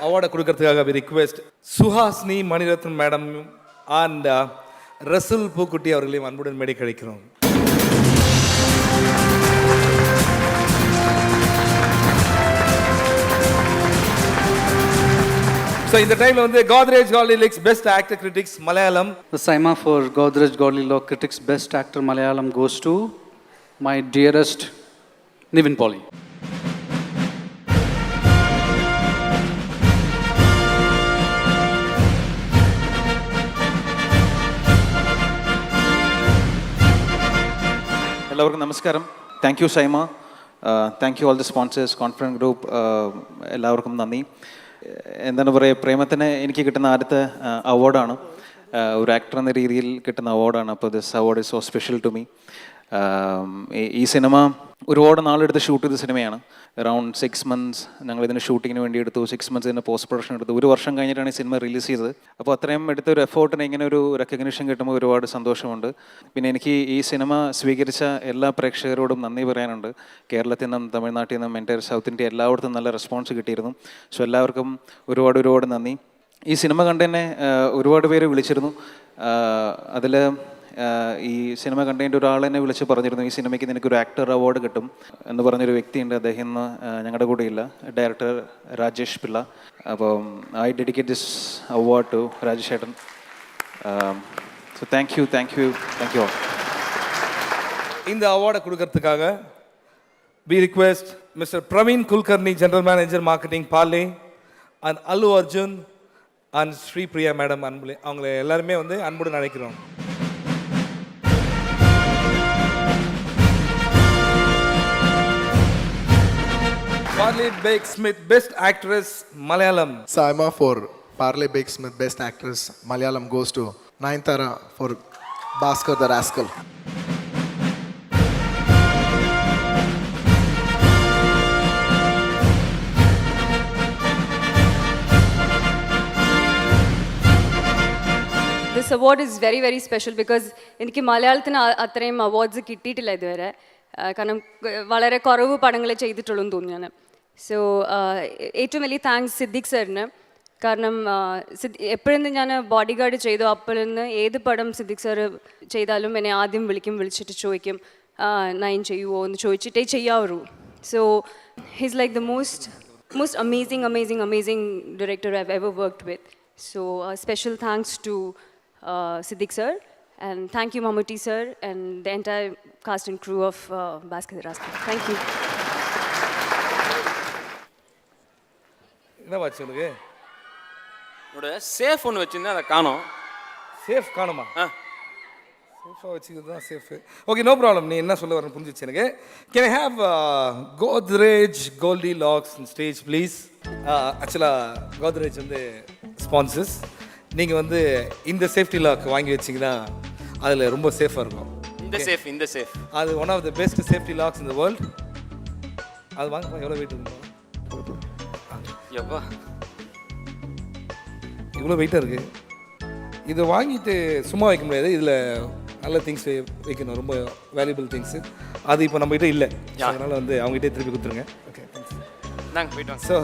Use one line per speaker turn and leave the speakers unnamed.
அவார்டை கொடுக்கறதுக்காக we request Suhasini Mani Ratnam madam and Resul Pookutty அவர்களையும் அன்புடன் மேடை கழிக்கிறோம். So in the time வந்து Godrej Godly Locks Best Actor Critics Malayalam.
The Saima for Godrej Godly Locks Critics Best Actor Malayalam goes to my dearest Nivin Pauly.
എല്ലാവർക്കും നമസ്കാരം. Thank you Saima, thank you all the sponsors, confidence group, എല്ലാവർക്കും നന്ദി. എന്താണ് പറയുക, പ്രേമത്തിന് എനിക്ക് കിട്ടുന്ന ആദ്യത്തെ അവാർഡാണ്, ഒരു ആക്ടർ എന്ന രീതിയിൽ കിട്ടുന്ന അവാർഡാണ്. അപ്പോൾ this award is so special to me. ഈ സിനിമ ഒരുപാട് നാളെടുത്ത് ഷൂട്ട് ചെയ്ത സിനിമയാണ്. അറൗണ്ട് 6 months ഞങ്ങളിതിന് ഷൂട്ടിങ്ങിന് വേണ്ടി എടുത്തു. 6 months ഇതിൻ്റെ പോസ്റ്റ് പ്രൊഡക്ഷൻ എടുത്തു. 1 വർഷം കഴിഞ്ഞിട്ടാണ് ഈ സിനിമ റിലീസ് ചെയ്തത്. അപ്പോൾ അത്രയും എടുത്ത ഒരു എഫേർട്ടിന് ഇങ്ങനെ ഒരു റെക്കഗ്നിഷൻ കിട്ടുമ്പോൾ ഒരുപാട് സന്തോഷമുണ്ട്. പിന്നെ എനിക്ക് ഈ സിനിമ സ്വീകരിച്ച എല്ലാ പ്രേക്ഷകരോടും നന്ദി പറയാനുണ്ട്. കേരളത്തിൽ നിന്നും തമിഴ്നാട്ടിൽ നിന്നും എൻ്റയർ സൗത്ത് ഇന്ത്യ എല്ലായിടത്തും നല്ല റെസ്പോൺസ് കിട്ടിയിരുന്നു. സോ എല്ലാവർക്കും ഒരുപാട് നന്ദി. ഈ സിനിമ കണ്ടെന്നെ ഒരുപാട് പേര് വിളിച്ചിരുന്നു. അതിൽ ഈ സിനിമ കണ്ടതിൻ്റെ ഒരാൾ എന്നെ വിളിച്ച് പറഞ്ഞിരുന്നു, ഈ സിനിമയ്ക്ക് നിനക്കൊരു ആക്ടർ അവാർഡ് കിട്ടും എന്ന് പറഞ്ഞൊരു വ്യക്തിയുണ്ട്. അദ്ദേഹം ഇന്ന് ഞങ്ങളുടെ കൂടെ ഇല്ല, ഡയറക്ടർ രാജേഷ് പിള്ള. അപ്പം I dedicate this award to Rajesh ഏട്ടൻ. So thank you all.
இந்த அவார்டை கொடுக்கறதுக்காக we request Mr. Praveen Kulkarni, General Manager Marketing Parle, and Allu Arjun and Sri Priya Madam. அவங்களை எல்லாருமே வந்து அன்புடன் அழைக்கிறோம். Parle Baig Smith Best Actress Malayalam.
Saima for Parle Baig Smith Best Actress Malayalam goes to Nayanthara for Bhaskar the Rascal.
This award is very, very special because എനിക്ക് മലയാളത്തിന് അത്രയും awards കിട്ടിയിട്ടില്ല ഇതുവരെ. കാരണം വളരെ കുറവ് പടങ്ങളെ ചെയ്തിട്ടുള്ളൂ എന്ന് തോന്നുന്നു. സോ ഏറ്റവും വലിയ താങ്ക്സ് സിദ്ദിഖ് സാറിന്. കാരണം എപ്പോഴെന്ന് ഞാൻ ബോഡി ഗാർഡ് ചെയ്തു, അപ്പോൾ നിന്ന് ഏത് പടം സിദ്ദിഖ് സാറ് ചെയ്താലും എന്നെ ആദ്യം വിളിച്ചിട്ട് ചോദിക്കും നയൻ ചെയ്യുമോ എന്ന് ചോദിച്ചിട്ടേ ചെയ്യാവൂ. So he's like the most amazing director I've ever worked with. So special thanks to Siddiq sir, and thank you Mammootty sir and the entire cast and crew of Bhaskar the Rascal. Thank you.
என்ன watch உனக்கு?
என்னோட safe ஒன்று வச்சுருந்தேன், அதை காணோம்.
Safe காணுமா? சேஃபாக வச்சுக்கிறது தான் சேஃபு. Okay, no problem. நீ என்ன சொல்ல வரேன்னு புரிஞ்சிச்சு எனக்கு. Can I have Godrej Goldilocks stage please? ஆக்சுவலாக கோத்ரேஜ் வந்து ஸ்பான்சர்ஸ். நீங்கள் வந்து இந்த சேஃப்டி லாக் வாங்கி வச்சிங்கன்னா அதில் ரொம்ப சேஃபாக இருக்கும்.
இந்த சேஃப்
அது one of the best safety locks in the world. அது வாங்க, எவ்வளோ வெயிட் இருக்கும்?
எப்பா
இவ்வளோ வெயிட்டாக இருக்குது. இதை வாங்கிட்டு சும்மா வைக்க முடியாது, இதில் நல்ல திங்ஸ் வைக்கணும், ரொம்ப வேல்யூபிள் திங்ஸு. அது இப்போ நம்மகிட்ட இல்லை, அதனால் வந்து அவங்ககிட்டே திருப்பி கொடுத்துருங்க. Okay, thanks.
நாங்கள் போயிட்டு வாங்க.
ஸோ